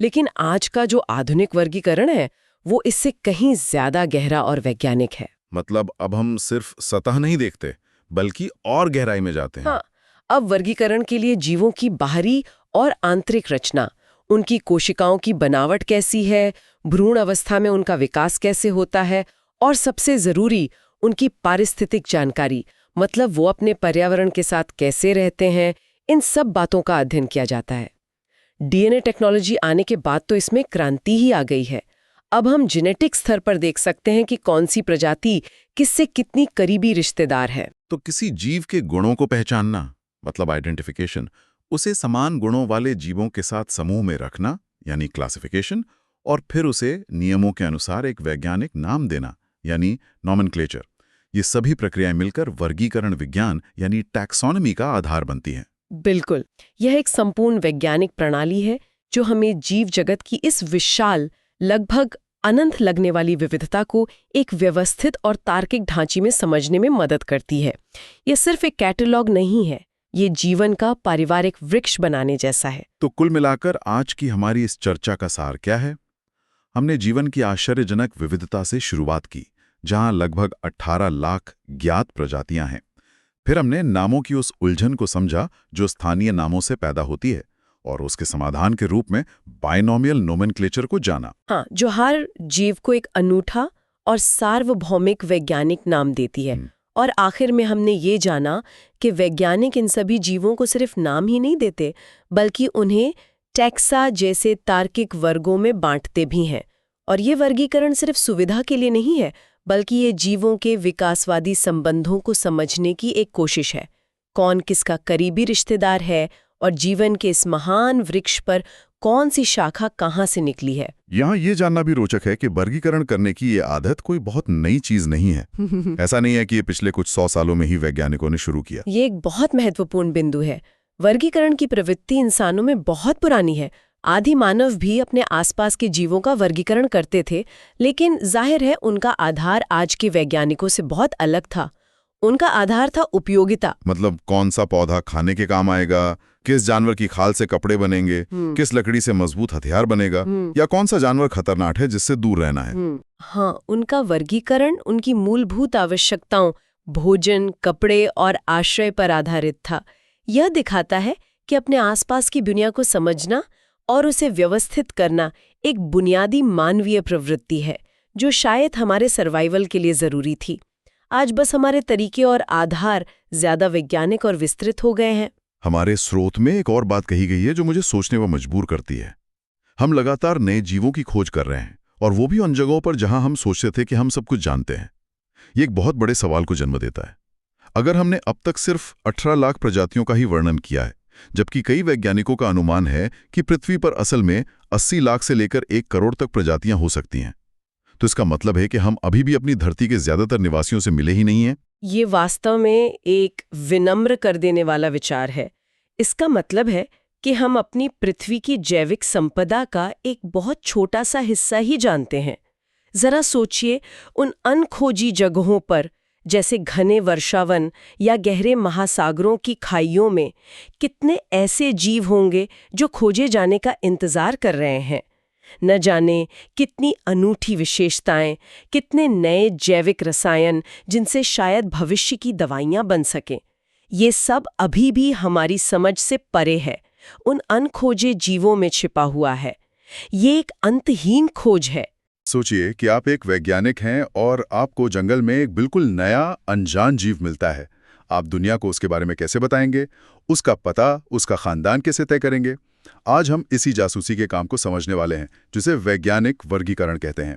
लेकिन आज का जो आधुनिक वर्गीकरण है, वो इससे कहीं ज्यादा गहरा और वैज्ञानिक है। मतलब अब हम सिर्फ सतह नहीं देखते, बल्कि और गहराई में जाते हैं। हाँ, अब वर्गीकरण के लिए जीवों की बाहरी और आंतरिक रचना, उनकी कोशिकाओं की बनावट कैसी है, भ्रूण अवस्था में उनका विकास कैसे होता है, और सबसे जरूरी उनकी पारिस्थितिक जानकारी, मतलब वो अपने पर्यावरण के साथ कैसे रहते हैं, इन सब बातों का अध्ययन किया जाता है। डीएनए टेक्नोलॉजी आने के बाद तो इसमें क्रांति ही आ गई है। अब हम जेनेटिक स्तर पर देख सकते हैं कि कौन सी प्रजाति किससे कितनी करीबी रिश्तेदार है। तो किसी जीव के गुणों को पहचानना, मतलब आइडेंटिफिकेशन, उसे समान गुणों वाले जीवों के साथ समूह में रखना, यानी क्लासिफिकेशन, और फिर उसे नियमों के अनुसार एक वैज्ञानिक नाम देना, यानी नॉमेनक्लेचर, ये सभी प्रक्रियाएं मिलकर वर्गीकरण विज्ञान यानी टैक्सोनॉमी का आधार बनती हैं। बिल्कुल, यह एक संपूर्ण वैज्ञानिक प्रणाली है जो हमें जीव जगत की इस विशाल, लगभग अनंत लगने वाली विविधता को एक व्यवस्थित और तार्किक ढांचे में समझने में मदद करती है। यह सिर्फ एक कैटलॉग नहीं है, ये जीवन का पारिवारिक वृक्ष बनाने जैसा है। तो कुल मिलाकर आज की हमारी इस चर्चा का सार क्या है? हमने जीवन की आश्चर्यजनक विविधता से शुरुआत की, जहां लगभग 18 लाख ज्ञात प्रजातियां हैं। फिर हमने नामों की उस उलझन को समझा जो स्थानीय नामों से पैदा होती है, और उसके समाधान के रूप में बाइनोमियल नोमेनक्लेचर को जाना। हाँ, जो हर जीव को एक अनूठा और सार्वभौमिक वैज्ञानिक नाम देती है। और आखिर में हमने ये जाना कि वैज्ञानिक इन सभी जीवों को सिर्फ नाम ही नहीं देते, बल्कि उन्हें टैक्सा जैसे तार्किक वर्गों में बांटते भी हैं। और ये वर्गीकरण सिर्फ सुविधा के लिए नहीं है, बल्कि ये जीवों के विकासवादी संबंधों को समझने की एक कोशिश है। कौन किसका करीबी रिश्तेदार है और जीवन के इस महान वृक्ष पर कौन सी शाखा कहाँ से निकली है। यहाँ ये जानना भी रोचक है कि वर्गीकरण करने की ये आदत कोई बहुत नई चीज नहीं है। ऐसा नहीं है कि ये पिछले कुछ 100 सालों में ही वैज्ञानिकों ने शुरू किया। ये एक बहुत महत्वपूर्ण बिंदु है। वर्गीकरण की प्रवृत्ति इंसानों में बहुत पुरानी है। आदि मानव भी अपने आसपास के जीवों का वर्गीकरण करते थे, लेकिन जाहिर है उनका आधार आज के वैज्ञानिकों से बहुत अलग था। उनका आधार था उपयोगिता, मतलब कौन सा पौधा खाने के काम आएगा, किस जानवर की खाल से कपड़े बनेंगे, किस लकड़ी से मजबूत हथियार बनेगा, या कौन सा जानवर खतरनाक है जिससे दूर रहना है। हाँ, उनका वर्गीकरण उनकी मूलभूत आवश्यकताओं, भोजन, कपड़े और आश्रय पर आधारित था। यह दिखाता है कि अपने आसपास की दुनिया को समझना और उसे व्यवस्थित करना एक बुनियादी मानवीय प्रवृत्ति है, जो शायद हमारे सर्वाइवल के लिए जरूरी थी। आज बस हमारे तरीके और आधार ज्यादा वैज्ञानिक और विस्तृत हो गए हैं। हमारे स्रोत में एक और बात कही गई है जो मुझे सोचने पर मजबूर करती है। हम लगातार नए जीवों की खोज कर रहे हैं, और वो भी उन जगहों पर जहां हम सोचते थे कि हम सब कुछ जानते हैं। ये एक बहुत बड़े सवाल को जन्म देता है। अगर हमने अब तक सिर्फ 18 लाख प्रजातियों का ही वर्णन किया है, जबकि कई वैज्ञानिकों का अनुमान है कि पृथ्वी पर असल में 80 लाख से लेकर 1 करोड़ तक प्रजातियां हो सकती हैं, तो इसका मतलब है कि हम अभी भी अपनी धरती के ज्यादातर निवासियों से मिले ही नहीं हैं। ये वास्तव में एक विनम्र कर देने वाला विचार है। इसका मतलब है कि हम अपनी पृथ्वी की जैविक संपदा का एक बहुत छोटा सा हिस्सा ही जानते हैं। जरा सोचिए, उन अनखोजी जगहों पर जैसे घने वर्षावन या गहरे महासागरों की खाइयों में कितने ऐसे जीव होंगे जो खोजे जाने का इंतजार कर रहे हैं। न जाने कितनी अनूठी विशेषताएं, कितने नए जैविक रसायन जिनसे शायद भविष्य की दवाइयां बन सकें। ये सब अभी भी हमारी समझ से परे है, उन अनखोजे जीवों में छिपा हुआ है। ये एक अंतहीन खोज है। सोचिए कि आप एक वैज्ञानिक हैं और आपको जंगल में एक बिल्कुल नया अनजान जीव मिलता है। आप दुनिया को उसके बारे में कैसे बताएंगे? उसका पता, उसका खानदान कैसे तय करेंगे? आज हम इसी जासूसी के काम को समझने वाले हैं, जिसे वैज्ञानिक वर्गीकरण कहते हैं।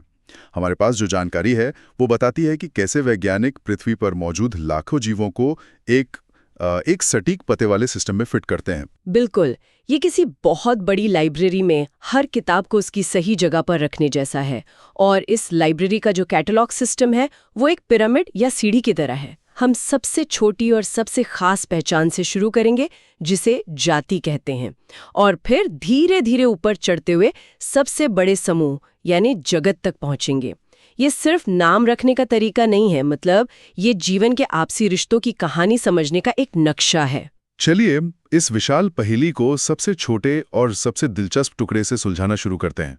हमारे पास जो जानकारी है वो बताती है कि कैसे वैज्ञानिक पृथ्वी पर मौजूद लाखों जीवों को एक सटीक पते वाले सिस्टम में फिट करते हैं। बिल्कुल, ये किसी बहुत बड़ी लाइब्रेरी में हर किताब को उसकी सही जगह पर रखने जैसा है। और इस लाइब्रेरी का जो कैटलॉग सिस्टम है वो एक पिरामिड या सीढ़ी की तरह है। हम सबसे छोटी और सबसे खास पहचान से शुरू करेंगे, जिसे जाति कहते हैं, और फिर धीरे धीरे ऊपर चढ़ते हुए सबसे बड़े समूह यानी जगत तक पहुंचेंगे। ये सिर्फ नाम रखने का तरीका नहीं है, मतलब ये जीवन के आपसी रिश्तों की कहानी समझने का एक नक्शा है। चलिए इस विशाल पहेली को सबसे छोटे और सबसे दिलचस्प टुकड़े से सुलझाना शुरू करते हैं।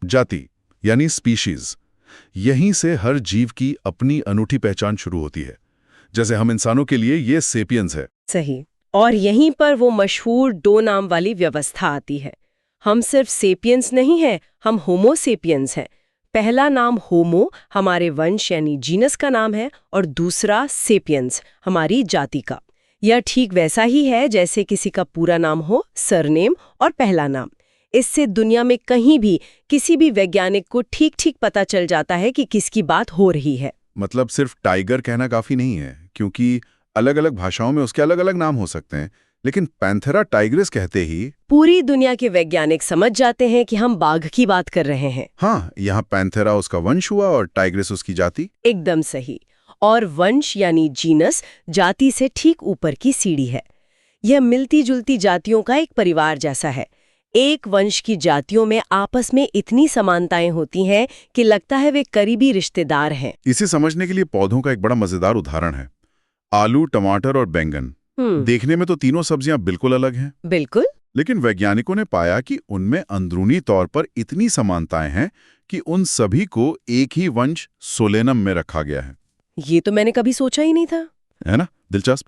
जाति यानी स्पीशीज। यहीं से हर जीव की अपनी अनूठी पहचान शुरू होती है। जैसे हम इंसानों के लिए ये सेपियंस है। सही। और यहीं पर वो मशहूर 2 नाम वाली व्यवस्था आती है। हम सिर्फ सेपियंस नहीं हैं, हम होमो सेपियंस हैं। पहला नाम होमो हमारे वंश यानी जीनस का नाम है, और दूसरा सेपियंस हमारी जाति का। यह ठीक वैसा ही है जैसे किसी का पूरा नाम हो, सरनेम और पहला नाम। इससे दुनिया में कहीं भी किसी भी वैज्ञानिक को ठीक ठीक पता चल जाता है कि किसकी बात हो रही है। मतलब सिर्फ टाइगर कहना काफी नहीं है, क्योंकि अलग अलग भाषाओं में उसके अलग अलग नाम हो सकते हैं, लेकिन पैंथेरा टाइग्रिस कहते ही पूरी दुनिया के वैज्ञानिक समझ जाते हैं कि हम बाघ की बात कर रहे हैं। हाँ, यहाँ पैंथेरा उसका वंश हुआ और टाइग्रिस उसकी जाति। एकदम सही। और वंश यानी जीनस जाति से ठीक ऊपर की सीढ़ी है। यह मिलती जुलती जातियों का एक परिवार जैसा है। एक वंश की जातियों में आपस में इतनी समानताएं होती हैं कि लगता है वे करीबी रिश्तेदार हैं। इसे समझने के लिए पौधों का एक बड़ा मजेदार उदाहरण है। आलू, टमाटर और बैंगन। देखने में तो तीनों सब्जियां बिल्कुल अलग हैं। बिल्कुल। लेकिन वैज्ञानिकों ने पाया कि उनमें अंदरूनी तौर पर इतनी समानताएं हैं कि उन सभी को एक ही वंश सोलेनम में रखा गया है। ये तो मैंने कभी सोचा ही नहीं था। है ना दिलचस्प?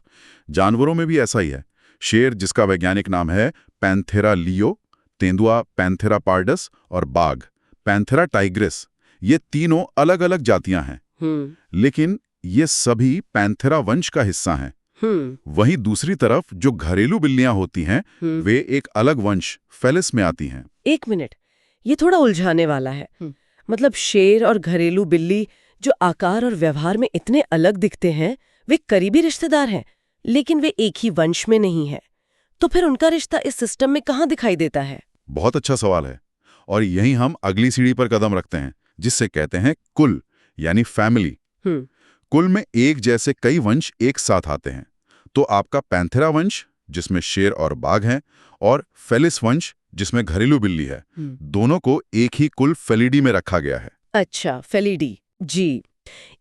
जानवरों में भी ऐसा ही है। शेर, जिसका वैज्ञानिक नाम है पैंथेरा लियो, तेंदुआ पैंथेरा पार्डस और बाघ पैंथेरा टाइग्रिस, ये तीनों अलग अलग जातियां हैं, लेकिन ये सभी पैंथेरा वंश का हिस्सा हैं। वहीं दूसरी तरफ जो घरेलू बिल्लियां होती हैं, वे एक अलग वंश फेलिस में आती हैं। एक मिनट, ये थोड़ा उलझाने वाला है। मतलब शेर और घरेलू बिल्ली जो आकार और व्यवहार में इतने अलग दिखते हैं, वे करीबी रिश्तेदार हैं, लेकिन वे एक ही वंश में नहीं है। तो फिर उनका रिश्ता इस सिस्टम में कहाँ दिखाई देता है? बहुत अच्छा सवाल है, और यहीं हम अगली सीढ़ी पर कदम रखते हैं, जिससे कहते हैं कुल यानी फैमिली। कुल में एक जैसे कई वंश एक साथ आते हैं। तो आपका पैंथेरा वंश, जिसमें शेर और बाघ हैं, और फेलिस वंश, जिसमें घरेलू बिल्ली है, दोनों को एक ही कुल फेलिडी में रखा गया है। अच्छा, फेलिडी। जी,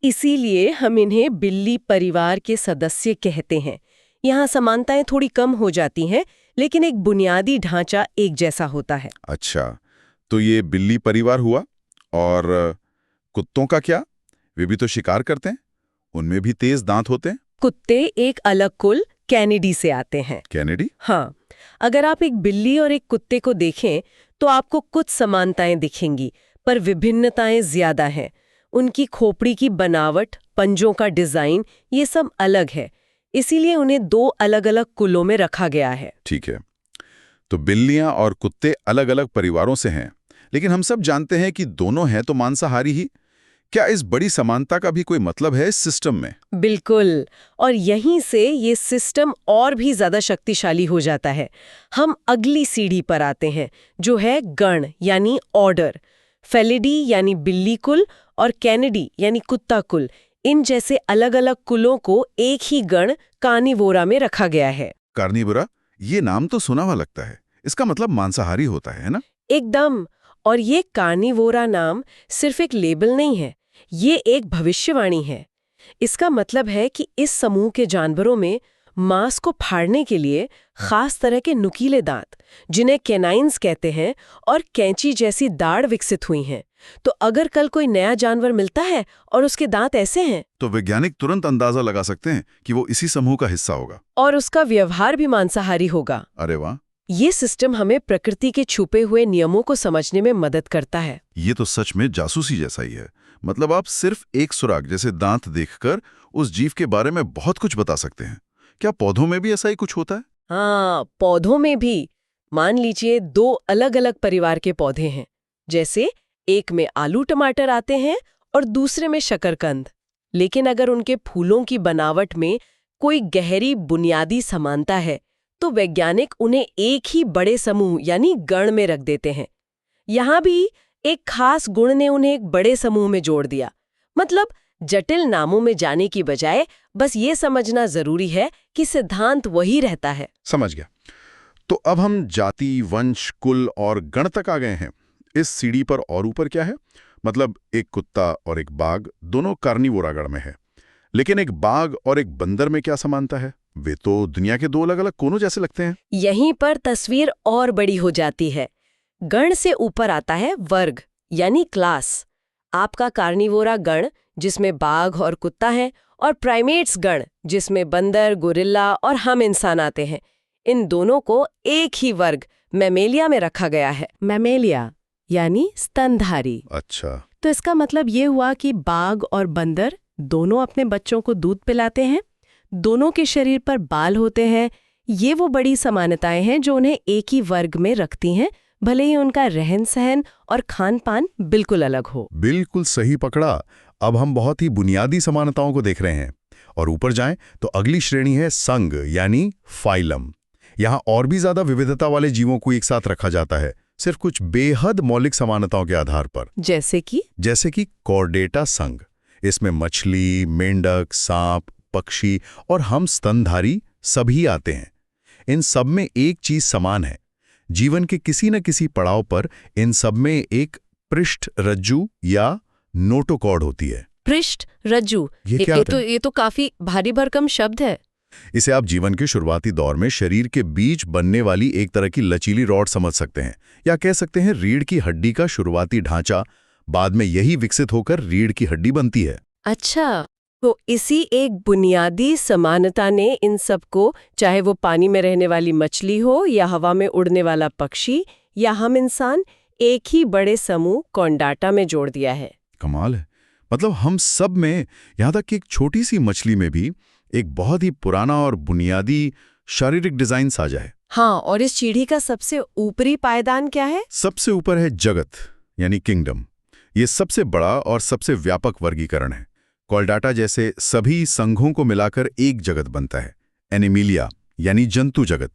इसीलिए हम इन्हें बिल्ली परिवार के सदस्य कहते हैं। यहाँ समानताएं थोड़ी कम हो जाती हैं, लेकिन एक बुनियादी ढांचा एक जैसा होता है। अच्छा, तो ये बिल्ली परिवार हुआ। और कुत्तों का क्या? वे भी तो शिकार करते हैं, उनमें भी तेज दांत होते हैं। कुत्ते एक अलग कुल कैनिडी से आते हैं। कैनिडी? हाँ, अगर आप एक बिल्ली और एक कुत्ते को देखें तो आपको कुछ समानताएं दिखेंगी, पर विभिन्नताएं ज्यादा हैं। उनकी खोपड़ी की बनावट, पंजों का डिजाइन, ये सब अलग है। इसीलिए उन्हें दो अलग-अलग कुलों में रखा गया है। ठीक है, तो बिल्लियां और कुत्ते अलग अलग परिवारों से हैं, लेकिन हम सब जानते हैं कि दोनों हैं तो मांसाहारी ही। क्या इस बड़ी समानता का भी कोई मतलब है इस सिस्टम में? बिल्कुल, और यहीं से ये सिस्टम और भी ज्यादा शक्तिशाली हो जाता है। हम अगली सीढ़ी पर आते हैं, जो है गण यानी ऑर्डर। फेलिडी यानी बिल्ली कुल और कैनिडी यानी कुत्ता कुल, इन जैसे अलग-अलग कुलों को एक ही गण कार्निवोरा में रखा गया है। कार्निवोरा, ये नाम तो सुना हुआ लगता है। इसका मतलब मांसाहारी होता है ना? एकदम। और ये कार्निवोरा नाम सिर्फ एक लेबल नहीं है, ये एक भविष्यवाणी है। इसका मतलब है कि इस समूह के जानवरों में मांस को फाड़ने के लिए खास तरह के नुकीले दांत, जिन्हें कैनाइन्स कहते हैं, और कैंची जैसी दाढ़ विकसित हुई हैं। तो अगर कल कोई नया जानवर मिलता है और उसके दांत ऐसे हैं, तो वैज्ञानिक तुरंत अंदाजा लगा सकते हैं कि वो इसी समूह का हिस्सा होगा। और उसका व्यवहार भी मांसाहारी होगा। अरे वाह! ये सिस्टम हमें प्रकृति के छुपे हुए नियमों को समझने में मदद करता है। ये तो सच में जासूसी जैसा ही है। मतलब आप सिर्फ एक सुराग जैसे दांत देखकर उस जीव के बारे में बहुत कुछ बता सकते हैं। क्या पौधों में भी ऐसा ही कुछ होता है? हाँ, पौधों में भी। मान लीजिए दो अलग-अलग परिवार के पौधे हैं, जैसे एक में आलू टमाटर आते हैं और दूसरे में शकरकंद। लेकिन अगर उनके फूलों की बनावट में कोई गहरी बुनियादी समानता है, तो वैज्ञानिक उन्हें एक ही बड़े समूह यानी गण में रख देते हैं। यहाँ भी एक खास गुण ने उन्हें एक बड़े समूह में जोड़ दिया। मतलब जटिल नामों में जाने की बजाय बस ये समझना जरूरी है कि सिद्धांत वही रहता है। समझ गया। तो अब हम जाति, वंश, कुल और गण तक आ गए हैं। इस सीढ़ी पर और ऊपर क्या है? मतलब एक कुत्ता और एक बाघ दोनों कार्निवोरा गण में है, लेकिन एक बाघ और एक बंदर में क्या समानता है? वे तो दुनिया के दो अलग-अलग कोनों जैसे लगते हैं। यहीं पर तस्वीर और बड़ी हो जाती है। गण से ऊपर आता है वर्ग यानी क्लास। आपका कार्निवोरा गण, जिसमें बाघ और कुत्ता है, और प्राइमेट्स गण, जिसमें बंदर, गोरिल्ला और हम इंसान आते हैं। इन दोनों को एक ही वर्ग मैमेलिया में रखा गया है। मैमेलिया यानी स्तनधारी। अच्छा, तो इसका मतलब ये हुआ कि बाघ और बंदर दोनों अपने बच्चों को दूध पिलाते हैं, दोनों के शरीर पर बाल होते हैं। ये वो बड़ी समानताएं हैं जो उन्हें एक ही वर्ग में रखती हैं, भले ही उनका रहन सहन और खान पान बिल्कुल अलग हो। बिल्कुल सही पकड़ा। अब हम बहुत ही बुनियादी समानताओं को देख रहे हैं। और ऊपर जाएं तो अगली श्रेणी है संघ यानी फाइलम। यहाँ और भी ज्यादा विविधता वाले जीवों को एक साथ रखा जाता है, सिर्फ कुछ बेहद मौलिक समानताओं के आधार पर। जैसे कि कॉर्डेटा संघ। इसमें मछली, मेंढक, सांप, पक्षी और हम स्तनधारी सभी आते हैं। इन सब में एक चीज समान है, जीवन के किसी न किसी पड़ाव पर इन सब में एक पृष्ठ रज्जु या नोटोकॉर्ड होती है। पृष्ठ रज्जु, ये तो काफी भारी भरकम शब्द है। इसे आप जीवन के शुरुआती दौर में शरीर के बीच बनने वाली एक तरह की लचीली रॉड समझ सकते हैं, या कह सकते हैं रीढ़ की हड्डी का शुरुआती ढांचा। बाद में यही विकसित होकर रीढ़ की हड्डी बनती है। अच्छा, तो इसी एक बुनियादी समानता ने इन सबको, चाहे वो पानी में रहने वाली मछली हो या हवा में उड़ने वाला पक्षी या हम इंसान, एक ही बड़े समूह कॉर्डेटा में जोड़ दिया है। कमाल है। मतलब हम सब में, यहाँ तक कि एक छोटी सी मछली में भी एक बहुत ही पुराना और बुनियादी शारीरिक डिजाइन साझा है। हाँ, और इस सीढ़ी का सबसे ऊपरी पायदान क्या है? सबसे ऊपर है जगत यानी किंगडम। ये सबसे बड़ा और सबसे व्यापक वर्गीकरण है। कॉर्डेटा जैसे सभी संघों को मिलाकर एक जगत बनता है, एनिमिलिया यानी जंतु जगत।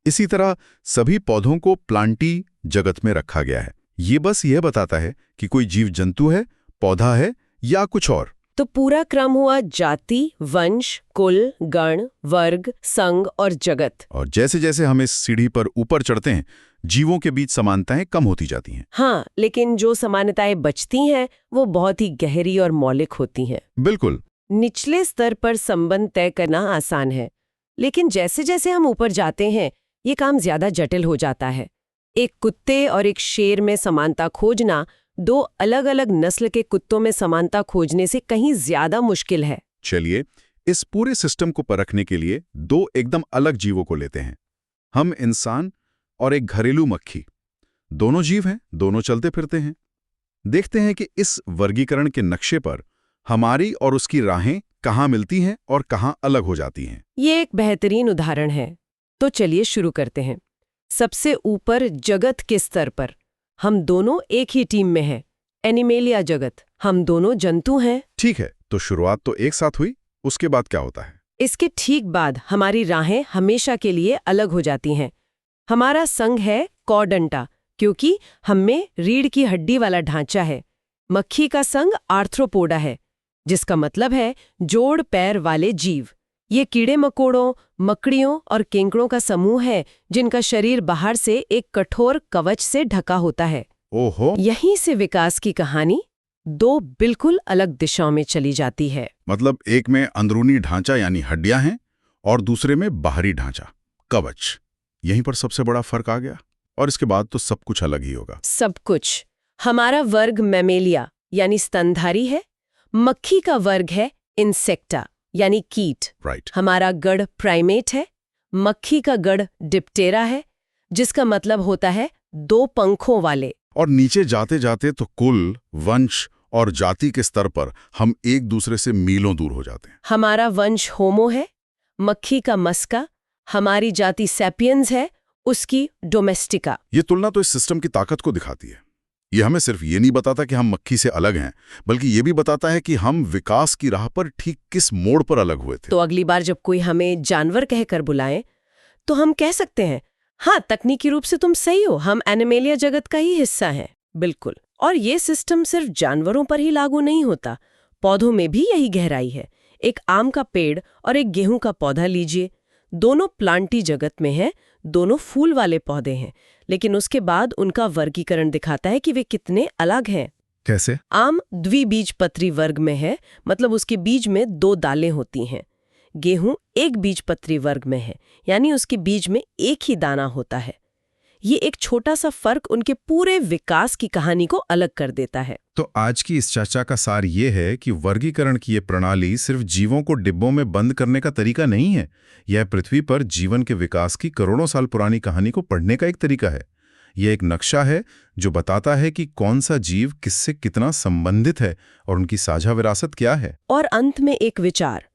इसी तरह सभी पौधों को प्लांटी जगत में रखा गया है। ये बस यह बताता है कि कोई जीव जंतु है, पौधा है या कुछ और। तो पूरा क्रम हुआ जाति, वंश, कुल, गण, वर्ग, संघ और जगत। और जैसे जैसे हम इस सीढ़ी पर ऊपर चढ़ते हैं, जीवों के बीच समानताएं कम होती जाती हैं। हाँ, लेकिन जो समानताएं बचती हैं वो बहुत ही गहरी और मौलिक होती हैं। बिल्कुल। निचले स्तर पर संबंध तय करना आसान है, लेकिन जैसे जैसे हम ऊपर जाते हैं ये काम ज्यादा जटिल हो जाता है। एक कुत्ते और एक शेर में समानता खोजना दो अलग अलग नस्ल के कुत्तों में समानता खोजने से कहीं ज्यादा मुश्किल है। चलिए इस पूरे सिस्टम को परखने के लिए दो एकदम अलग जीवों को लेते हैं, हम इंसान और एक घरेलू मक्खी। दोनों जीव हैं, दोनों चलते फिरते हैं। देखते हैं कि इस वर्गीकरण के नक्शे पर हमारी और उसकी राहें कहाँ मिलती हैं और कहाँ अलग हो जाती हैं। ये एक बेहतरीन उदाहरण है। तो चलिए शुरू करते हैं। सबसे ऊपर जगत के स्तर पर हम दोनों एक ही टीम में हैं। एनिमेलिया जगत, हम दोनों जंतु हैं। ठीक है, तो शुरुआत तो एक साथ हुई, उसके बाद क्या होता है? इसके ठीक बाद हमारी राहें हमेशा के लिए अलग हो जाती हैं। हमारा संघ है कॉर्डेंटा, क्योंकि हममें रीढ़ की हड्डी वाला ढांचा है। मक्खी का संघ आर्थ्रोपोडा है, जिसका मतलब है जोड़ पैर वाले जीव। ये कीड़े मकोड़ों, मकड़ियों और केंकड़ों का समूह है जिनका शरीर बाहर से एक कठोर कवच से ढका होता है। ओहो, यहीं से विकास की कहानी दो बिल्कुल अलग दिशाओं में चली जाती है। मतलब एक में अंदरूनी ढांचा यानी हड्डियां हैं और दूसरे में बाहरी ढांचा, कवच। यहीं पर सबसे बड़ा फर्क आ गया, और इसके बाद तो सब कुछ अलग ही होगा। सब कुछ। हमारा वर्ग मैमेलिया यानी स्तनधारी है। मक्खी का वर्ग है इंसेक्टा यानी कीट। राइट। हमारा गढ़ प्राइमेट है। मक्खी का गढ़ डिप्टेरा है, जिसका मतलब होता है दो पंखों वाले। और नीचे जाते जाते तो कुल, वंश और जाति के स्तर पर हम एक दूसरे से मीलों दूर हो जाते हैं। हमारा वंश होमो है, मक्खी का मस्का। हमारी जाति सैपियंस है, उसकी डोमेस्टिका। ये तुलना तो इस सिस्टम की ताकत को दिखाती है। ये हमें सिर्फ ये नहीं बताता कि हम मक्खी से अलग हैं, बल्कि ये भी बताता है कि हम विकास की राह पर ठीक किस मोड़ पर अलग हुए थे। तो अगली बार जब कोई हमें जानवर कहकर बुलाए तो हम कह सकते हैं, हाँ, तकनीकी रूप से तुम सही हो, हम एनिमेलिया जगत का ही हिस्सा हैं। बिल्कुल। और ये सिस्टम सिर्फ जानवरों पर ही लागू नहीं होता, पौधों में भी यही गहराई है। एक आम का पेड़ और एक गेहूं का पौधा लीजिए, दोनों प्लांटी जगत में हैं, दोनों फूल वाले पौधे हैं, लेकिन उसके बाद उनका वर्गीकरण दिखाता है कि वे कितने अलग हैं। कैसे? आम द्विबीजपत्री वर्ग में है, मतलब उसके बीज में दो दालें होती हैं। गेहूं एक बीजपत्री वर्ग में है, यानी उसके बीज में एक ही दाना होता है। ये एक छोटा सा फर्क उनके पूरे विकास की कहानी को अलग कर देता है। तो आज की इस चर्चा का सार ये है कि वर्गीकरण की ये प्रणाली सिर्फ जीवों को डिब्बों में बंद करने का तरीका नहीं है। यह पृथ्वी पर जीवन के विकास की करोड़ों साल पुरानी कहानी को पढ़ने का एक तरीका है। यह एक नक्शा है जो बताता है कि कौन सा जीव किससे कितना संबंधित है और उनकी साझा विरासत क्या है। और अंत में एक विचार।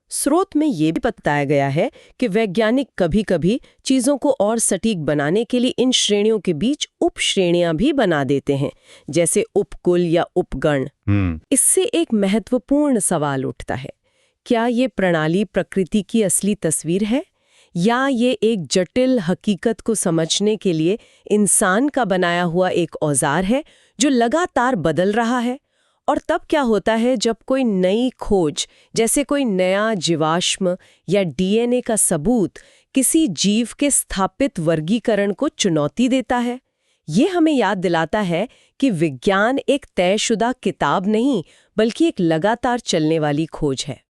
स्रोत में ये भी बताया गया है कि वैज्ञानिक कभी-कभी चीजों को और सटीक बनाने के लिए इन श्रेणियों के बीच उप श्रेणियां भी बना देते हैं, जैसे उपकुल या उपगण। इससे एक महत्वपूर्ण सवाल उठता है, क्या ये प्रणाली प्रकृति की असली तस्वीर है, या ये एक जटिल हकीकत को समझने के लिए इंसान का बनाया हुआ एक औजार है जो लगातार बदल रहा है? और तब क्या होता है जब कोई नई खोज, जैसे कोई नया जीवाश्म या डीएनए का सबूत किसी जीव के स्थापित वर्गीकरण को चुनौती देता है? ये हमें याद दिलाता है कि विज्ञान एक तयशुदा किताब नहीं, बल्कि एक लगातार चलने वाली खोज है।